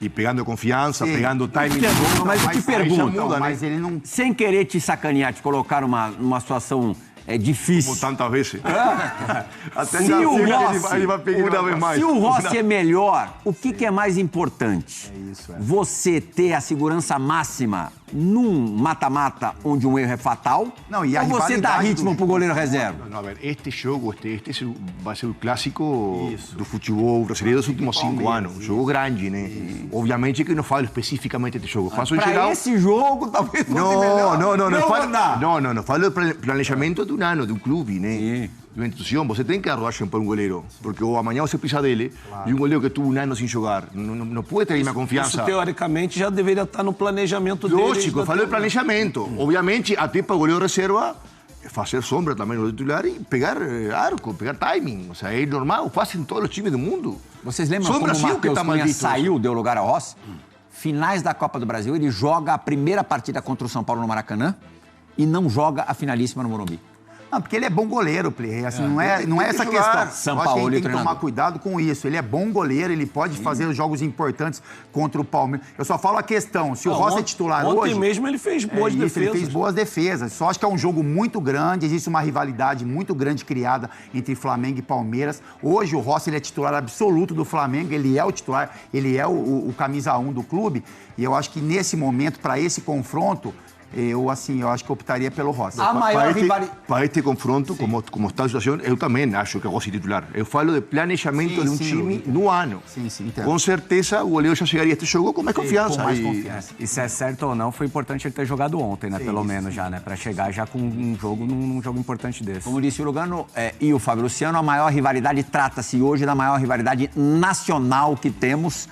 e pegando confiança, pegando timing. Mas eu te pergunto, muda, mas ele não... Sem querer te sacanear, te colocar numa situação difícil. Como tantas vezes. Até se o Rossi, ele vai pegar uma vez mais. Se o Rossi é melhor, o que é mais importante? Você ter a segurança máxima num mata-mata onde um erro é fatal? Não, e a ou você dá ritmo pro goleiro reserva? Não, a ver, este jogo, vai ser o clássico do futebol brasileiro dos últimos 5 anos. Um jogo grande, né? Obviamente que não falo especificamente deste jogo. Faço em geral... Para esse jogo, talvez fosse melhor. Não falo do planejamento de um ano, de um clube, né? Sim. De uma instituição. Você tem que dar rodagem para um goleiro, porque amanhã você precisa dele, e um goleiro que tuvo um ano sem jogar, não pode ter uma confiança. Isso, teoricamente, já deveria estar no planejamento dele. Lógico, eu falo de planejamento. Obviamente, até para o goleiro reserva, hacer sombra también los titulares y pegar arco, pegar timing. O sea, es normal, fazem todos os times do mundo. Vocês lembram como o Matheus Cunha saiu, deu lugar a Rossi? Finais da Copa do Brasil, ele joga a primeira partida contra o São Paulo no Maracanã e não joga a finalíssima no Morumbi. Não, porque ele é bom goleiro, Play. Assim, não é essa questão. São Eu acho que Paulo a gente tem que tomar cuidado com isso. Ele é bom goleiro, ele pode fazer jogos importantes contra o Palmeiras. Eu só falo a questão, se o Rossi é titular hoje... Ontem mesmo ele fez boas defesas. Ele fez boas defesas. Só acho que é um jogo muito grande, existe uma rivalidade muito grande criada entre Flamengo e Palmeiras. Hoje o Rossi ele é titular absoluto do Flamengo, ele é o titular, ele é o camisa 1 do clube. E eu acho que nesse momento, para esse confronto... Eu acho que optaria pelo Rossi. A maior rivalidade... Para este confronto, como está a situação, eu também acho que é Rossi titular. Eu falo de planejamento de um time no ano. Sim, entendo. Com certeza, o goleiro já chegaria a este jogo com mais confiança. Com mais confiança. E se é certo ou não, foi importante ele ter jogado ontem, né? Pelo menos já, né? Para chegar já com um jogo, num jogo importante desse. Como disse o Lugano e o Fábio Luciano, a maior rivalidade trata-se hoje da maior rivalidade nacional que temos.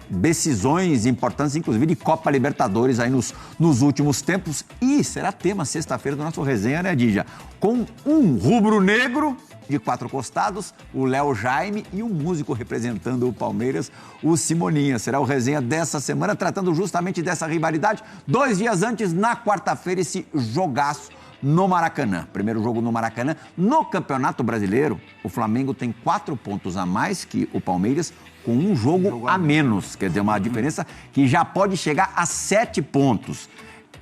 Decisões importantes, inclusive de Copa Libertadores aí nos últimos tempos. E será tema sexta-feira do nosso resenha, né, Dija? Com um rubro-negro de 4 costados, o Léo Jaime e um músico representando o Palmeiras, o Simoninha. Será o resenha dessa semana, tratando justamente dessa rivalidade. 2 dias antes, na quarta-feira, esse jogaço no Maracanã. Primeiro jogo no Maracanã. No Campeonato Brasileiro, o Flamengo tem 4 pontos a mais que o Palmeiras, com um jogo a menos. Quer dizer, uma diferença que já pode chegar a 7 pontos.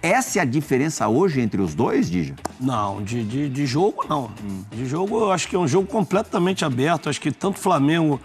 Essa é a diferença hoje entre os dois, Dija? Não, de jogo não. De jogo eu acho que é um jogo completamente aberto. Acho que tanto o Flamengo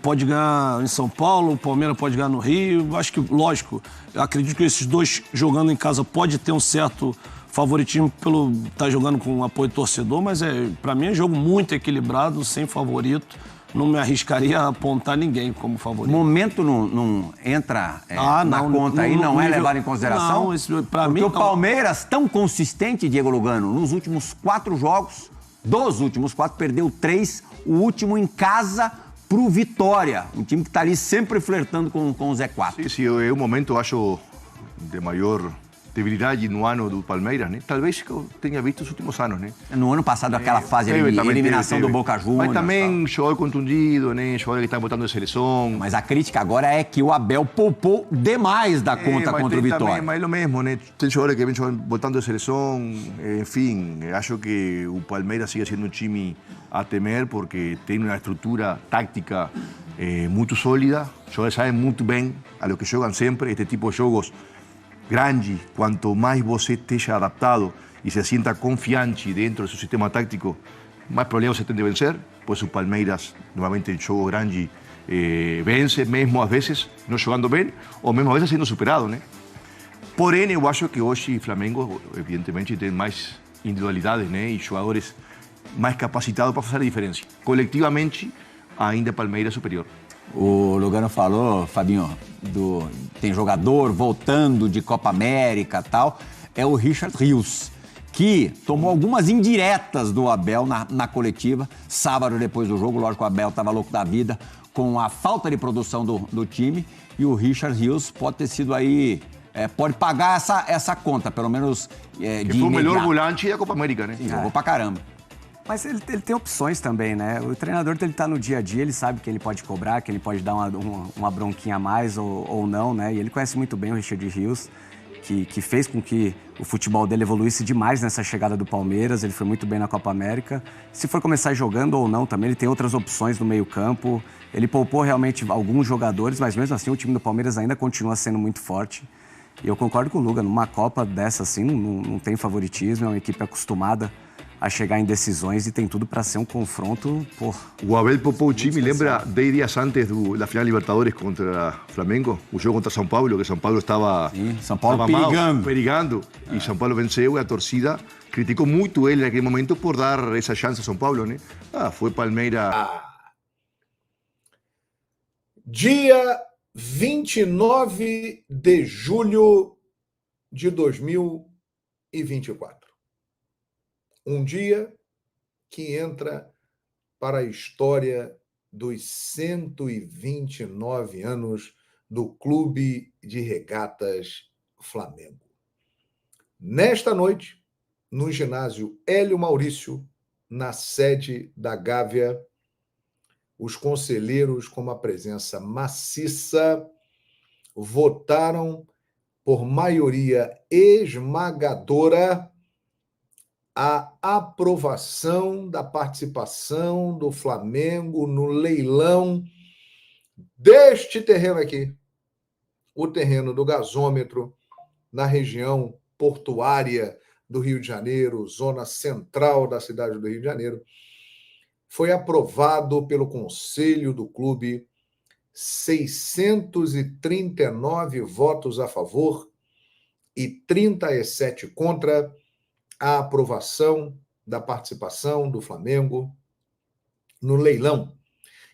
pode ganhar em São Paulo, o Palmeiras pode ganhar no Rio. Acho que, lógico, eu acredito que esses dois jogando em casa pode ter um certo favoritismo pelo estar jogando com apoio torcedor, mas para mim é um jogo muito equilibrado, sem favorito. Não me arriscaria a apontar ninguém como favorito. Momento não entra na conta aí, não é levado em consideração? Não, para mim... Porque o Palmeiras, tão consistente, Diego Lugano, nos últimos 4 jogos, dos últimos 4, perdeu 3, o último em casa pro Vitória, um time que está ali sempre flertando com o Z4. Sim, é um momento, acho, de maior debilidade no ano do Palmeiras, né? Talvez que eu tenha visto os últimos anos, né? No ano passado, aquela fase de eliminação do Boca Juniors. Mas também jogador contundido, né? Jogador que está botando de seleção. Mas a crítica agora é que o Abel poupou demais da conta contra o Vitória. Também, mas é o mesmo, né? Tem jogadores que vêm botando de seleção. Enfim, acho que o Palmeiras sigue sendo um time a temer porque tem uma estrutura tática muito sólida. Os jogadores sabem muito bem a lo que jogam sempre. Este tipo de jogos grande, quanto mais você esteja adaptado e se sinta confiante dentro do seu sistema tático, mais problemas você tem de vencer. Pois o Palmeiras, normalmente em jogo grande, vence mesmo às vezes não jogando bem, ou mesmo às vezes sendo superado, né? Porém, eu acho que hoje o Flamengo, evidentemente, tem mais individualidades, né? E jogadores mais capacitados para fazer a diferença. Coletivamente, ainda Palmeiras é superior. O Lugano falou, Fabinho, tem jogador voltando de Copa América e tal, é o Richard Rios, que tomou algumas indiretas do Abel na coletiva. Sábado, depois do jogo, lógico, o Abel estava louco da vida com a falta de produção do time, e o Richard Rios pode ter sido aí, pode pagar essa conta, pelo menos que foi o melhor volante da Copa América, né? Sim, jogou pra caramba. Mas ele tem opções também, né? O treinador, ele tá no dia a dia, ele sabe que ele pode cobrar, que ele pode dar uma bronquinha a mais ou não, né? E ele conhece muito bem o Richard Rios, que fez com que o futebol dele evoluísse demais nessa chegada do Palmeiras. Ele foi muito bem na Copa América. Se for começar jogando ou não também, ele tem outras opções no meio-campo. Ele poupou realmente alguns jogadores, mas mesmo assim o time do Palmeiras ainda continua sendo muito forte. E eu concordo com o Luga, numa Copa dessa assim, não tem favoritismo, é uma equipe acostumada a chegar em decisões e tem tudo para ser um confronto, O Abel poupou o time, lembra 10 dias antes da final Libertadores contra Flamengo, o jogo contra São Paulo, que São Paulo estava perigando, e São Paulo venceu, e a torcida criticou muito ele naquele momento por dar essa chance a São Paulo, né? Foi Palmeiras. Dia 29 de julho de 2024. Um dia que entra para a história dos 129 anos do Clube de Regatas Flamengo. Nesta noite, no ginásio Hélio Maurício, na sede da Gávea. Os conselheiros, com uma presença maciça, votaram por maioria esmagadora a aprovação da participação do Flamengo no leilão deste terreno aqui, o terreno do gasômetro, na região portuária do Rio de Janeiro, zona central da cidade do Rio de Janeiro. Foi aprovado pelo Conselho do Clube, 639 votos a favor e 37 contra a aprovação da participação do Flamengo no leilão,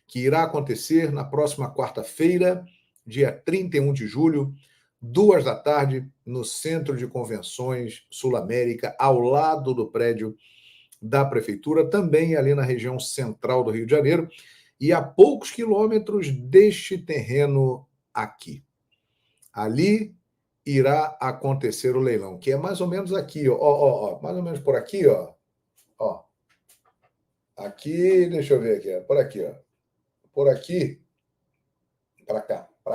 que irá acontecer na próxima quarta-feira, dia 31 de julho, 14h, no Centro de Convenções Sul-América, ao lado do prédio da Prefeitura, também ali na região central do Rio de Janeiro, e a poucos quilômetros deste terreno aqui. Ali irá acontecer o leilão, que é mais ou menos aqui, mais ou menos por aqui, ó. Aqui, deixa eu ver aqui, por aqui, ó. Por aqui, para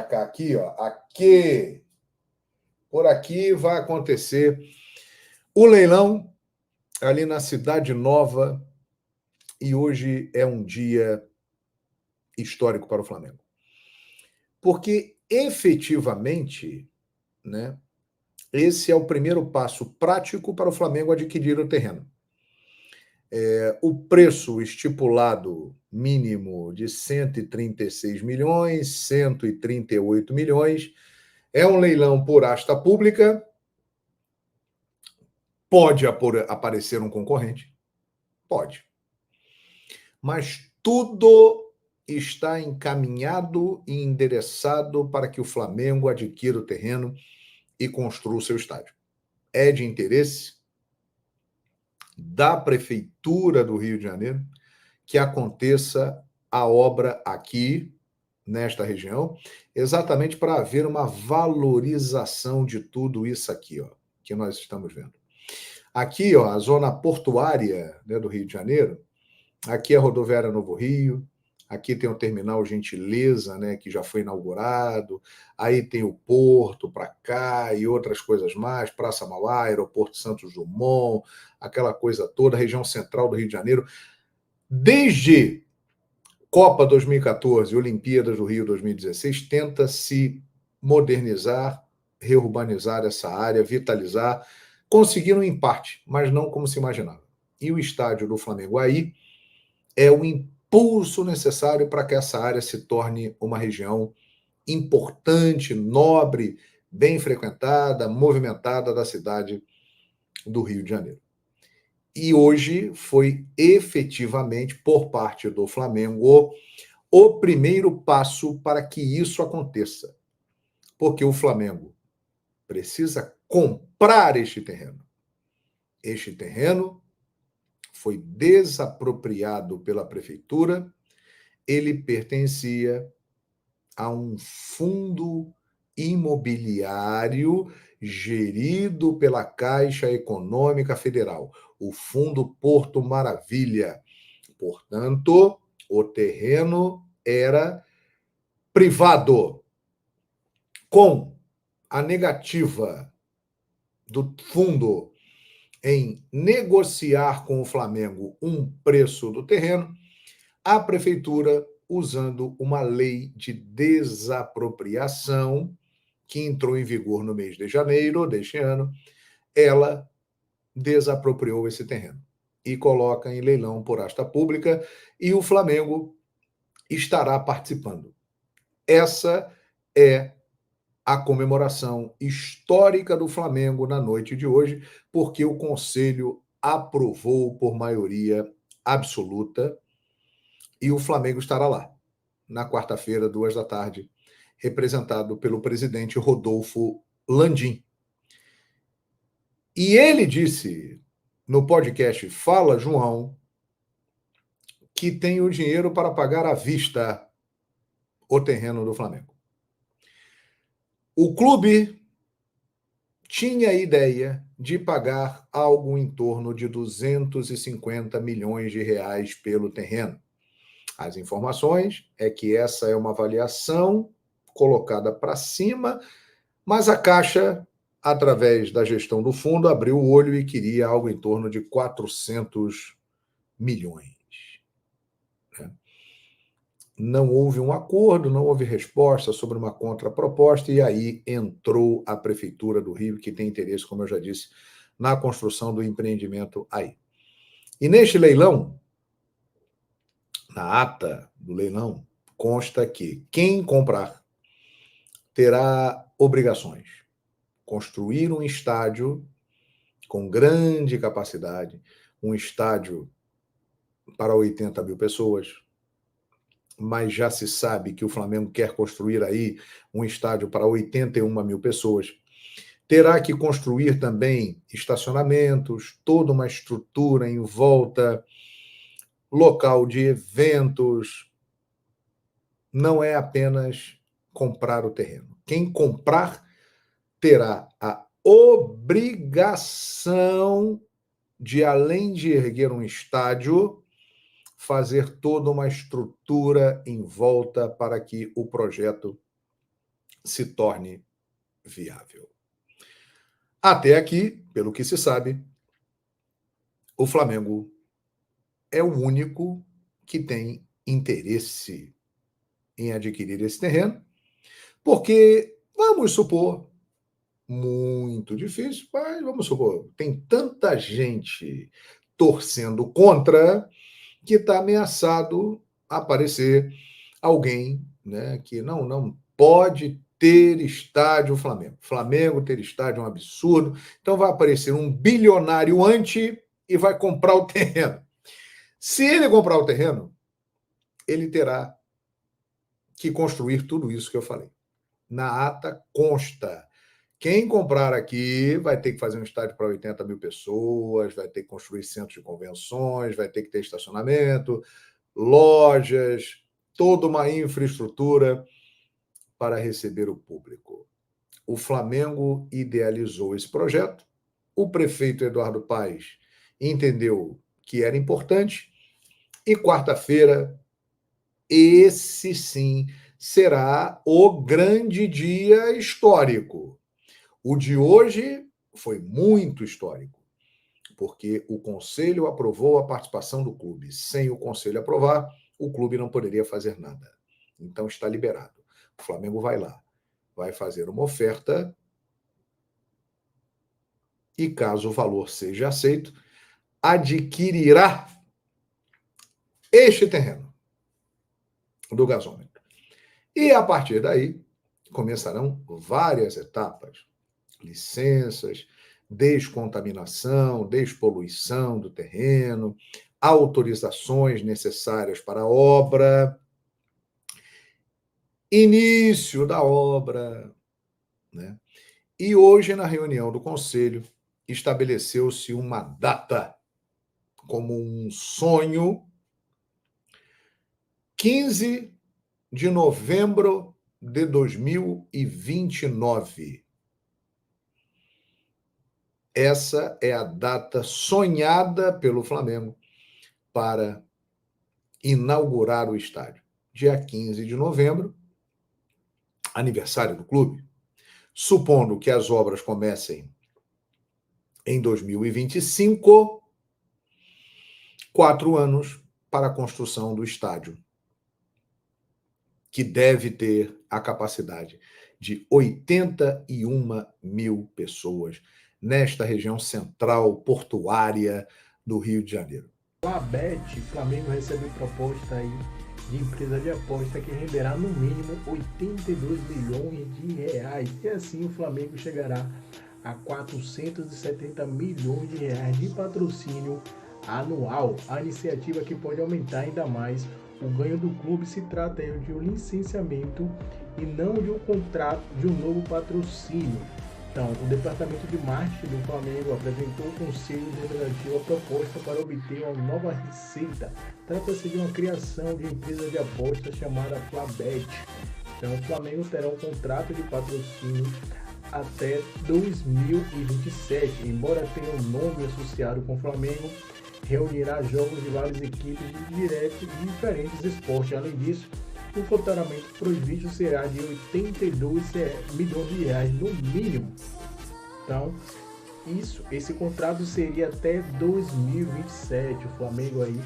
cá, aqui, ó. Aqui. Por aqui vai acontecer o leilão ali na Cidade Nova, e hoje é um dia histórico para o Flamengo. Porque, efetivamente, né, esse é o primeiro passo prático para o Flamengo adquirir o terreno. O preço estipulado mínimo de 136 milhões, 138 milhões, é um leilão por asta pública. Pode aparecer um concorrente? Pode. Mas tudo está encaminhado e endereçado para que o Flamengo adquira o terreno e construa o seu estádio. É de interesse da Prefeitura do Rio de Janeiro que aconteça a obra aqui, nesta região, exatamente para haver uma valorização de tudo isso aqui, ó, que nós estamos vendo. Aqui, ó, a zona portuária, né, do Rio de Janeiro, aqui é a rodoviária Novo Rio, aqui tem o terminal Gentileza, né, que já foi inaugurado, aí tem o porto para cá e outras coisas mais, Praça Mauá, Aeroporto Santos Dumont, aquela coisa toda, região central do Rio de Janeiro. Desde Copa 2014 e Olimpíadas do Rio 2016, tenta-se modernizar, reurbanizar essa área, vitalizar, conseguiram em parte, mas não como se imaginava. E o estádio do Flamengo aí é o impulso necessário para que essa área se torne uma região importante, nobre, bem frequentada, movimentada da cidade do Rio de Janeiro. E hoje foi efetivamente, por parte do Flamengo, o primeiro passo para que isso aconteça. Porque o Flamengo precisa comprar este terreno. Este terreno foi desapropriado pela Prefeitura, ele pertencia a um fundo imobiliário gerido pela Caixa Econômica Federal, o Fundo Porto Maravilha. Portanto, o terreno era privado. Com a negativa do fundo em negociar com o Flamengo um preço do terreno, a Prefeitura, usando uma lei de desapropriação, que entrou em vigor no mês de janeiro deste ano, ela desapropriou esse terreno e coloca em leilão por asta pública, e o Flamengo estará participando. Essa é a comemoração histórica do Flamengo na noite de hoje, porque o Conselho aprovou por maioria absoluta e o Flamengo estará lá, na quarta-feira, 14h, representado pelo presidente Rodolfo Landim. E ele disse no podcast Fala João que tem o dinheiro para pagar à vista o terreno do Flamengo. O clube tinha a ideia de pagar algo em torno de 250 milhões de reais pelo terreno. As informações é que essa é uma avaliação colocada para cima, mas a Caixa, através da gestão do fundo, abriu o olho e queria algo em torno de 400 milhões. Não houve um acordo, não houve resposta sobre uma contraproposta, e aí entrou a Prefeitura do Rio, que tem interesse, como eu já disse, na construção do empreendimento aí. E neste leilão, na ata do leilão, consta que quem comprar terá obrigações. Construir um estádio com grande capacidade, um estádio para 80 mil pessoas, mas já se sabe que o Flamengo quer construir aí um estádio para 81 mil pessoas. Terá que construir também estacionamentos, toda uma estrutura em volta, local de eventos. Não é apenas comprar o terreno. Quem comprar terá a obrigação de, além de erguer um estádio, fazer toda uma estrutura em volta para que o projeto se torne viável. Até aqui, pelo que se sabe, o Flamengo é o único que tem interesse em adquirir esse terreno, porque, vamos supor, muito difícil, mas vamos supor, tem tanta gente torcendo contra que está ameaçado aparecer alguém, né, que não pode ter estádio Flamengo. Flamengo ter estádio é um absurdo. Então vai aparecer um bilionário anti e vai comprar o terreno. Se ele comprar o terreno, ele terá que construir tudo isso que eu falei. Na ata consta: quem comprar aqui vai ter que fazer um estádio para 80 mil pessoas, vai ter que construir centros de convenções, vai ter que ter estacionamento, lojas, toda uma infraestrutura para receber o público. O Flamengo idealizou esse projeto, o prefeito Eduardo Paes entendeu que era importante, e quarta-feira, esse sim será o grande dia histórico. O de hoje foi muito histórico, porque o Conselho aprovou a participação do clube. Sem o Conselho aprovar, o clube não poderia fazer nada. Então está liberado. O Flamengo vai lá, vai fazer uma oferta e, caso o valor seja aceito, adquirirá este terreno do gasômetro. E, a partir daí, começarão várias etapas. Licenças, descontaminação, despoluição do terreno, autorizações necessárias para a obra, início da obra, né? E hoje, na reunião do Conselho, estabeleceu-se uma data como um sonho: 15 de novembro de 2029. Essa é a data sonhada pelo Flamengo para inaugurar o estádio. Dia 15 de novembro, aniversário do clube. Supondo que as obras comecem em 2025, 4 anos para a construção do estádio, que deve ter a capacidade de 81 mil pessoas nesta região central portuária do Rio de Janeiro. A Bet, Flamengo recebe proposta aí de empresa de aposta que renderá no mínimo 82 milhões de reais. E assim o Flamengo chegará a 470 milhões de reais de patrocínio anual. A iniciativa que pode aumentar ainda mais o ganho do clube. Se trata de um licenciamento e não de um contrato de um novo patrocínio. Então, o departamento de marketing do Flamengo apresentou ao Conselho Deliberativo a proposta para obter uma nova receita. Trata-se de uma criação de empresa de apostas chamada Flabet. Então, o Flamengo terá um contrato de patrocínio até 2027. Embora tenha um nome associado com o Flamengo, reunirá jogos de várias equipes de diferentes esportes. Além disso, o faturamento previsto será de 82 milhões de reais no mínimo. Então, esse contrato seria até 2027. O Flamengo aí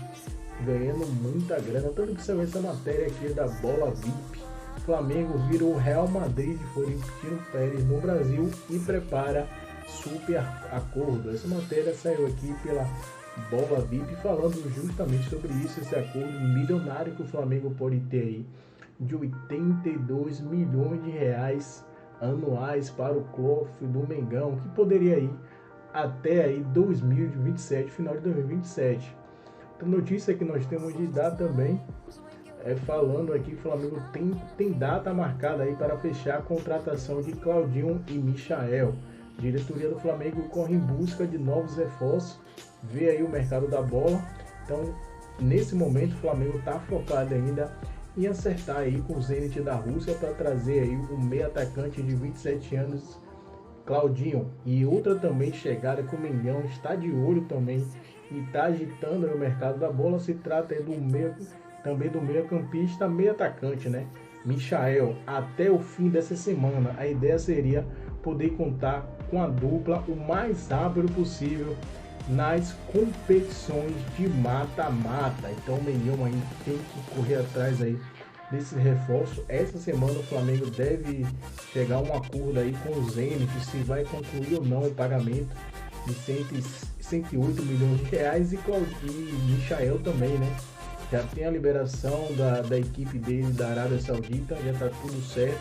ganhando muita grana. Tanto que saiu essa matéria aqui da Bola VIP. O Flamengo virou o Real Madrid de Florentino Pérez no Brasil e prepara super acordo. Essa matéria saiu aqui pela Bola VIP falando justamente sobre isso, esse acordo milionário que o Flamengo pode ter aí de 82 milhões de reais anuais para o cofre do Mengão, que poderia ir até aí 2027, final de 2027. Outra notícia que nós temos de dar também falando aqui que o Flamengo tem data marcada aí para fechar a contratação de Claudinho e Michael. A diretoria do Flamengo corre em busca de novos reforços, vê aí o mercado da bola. Então, nesse momento, o Flamengo está focado ainda em acertar aí com o Zenit da Rússia para trazer aí o meio atacante de 27 anos, Claudinho. E outra também chegada que o Mengão está de olho também e está agitando no mercado da bola. Se trata aí também do meio campista, meio atacante, né? Michael, até o fim dessa semana. A ideia seria poder contar com a dupla o mais rápido possível nas competições de mata-mata. Então o Mengão aí tem que correr atrás aí desse reforço. Essa semana o Flamengo deve chegar a um acordo aí com o Zenit, se vai concluir ou não o pagamento de 108 milhões de reais. E Michael também, né? Já tem a liberação da equipe dele da Arábia Saudita, já tá tudo certo.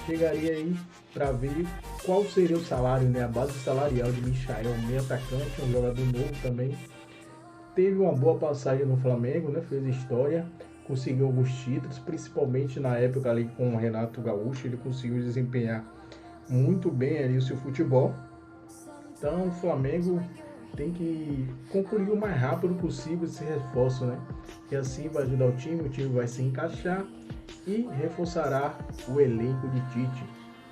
Chegaria aí para ver qual seria o salário, né? A base salarial de Michael, meio atacante, um jogador novo também. Teve uma boa passagem no Flamengo, né? Fez história, conseguiu alguns títulos, principalmente na época ali com o Renato Gaúcho. Ele conseguiu desempenhar muito bem ali o seu futebol. Então o Flamengo tem que concluir o mais rápido possível esse reforço, né? Que assim vai ajudar o time vai se encaixar e reforçará o elenco de Tite.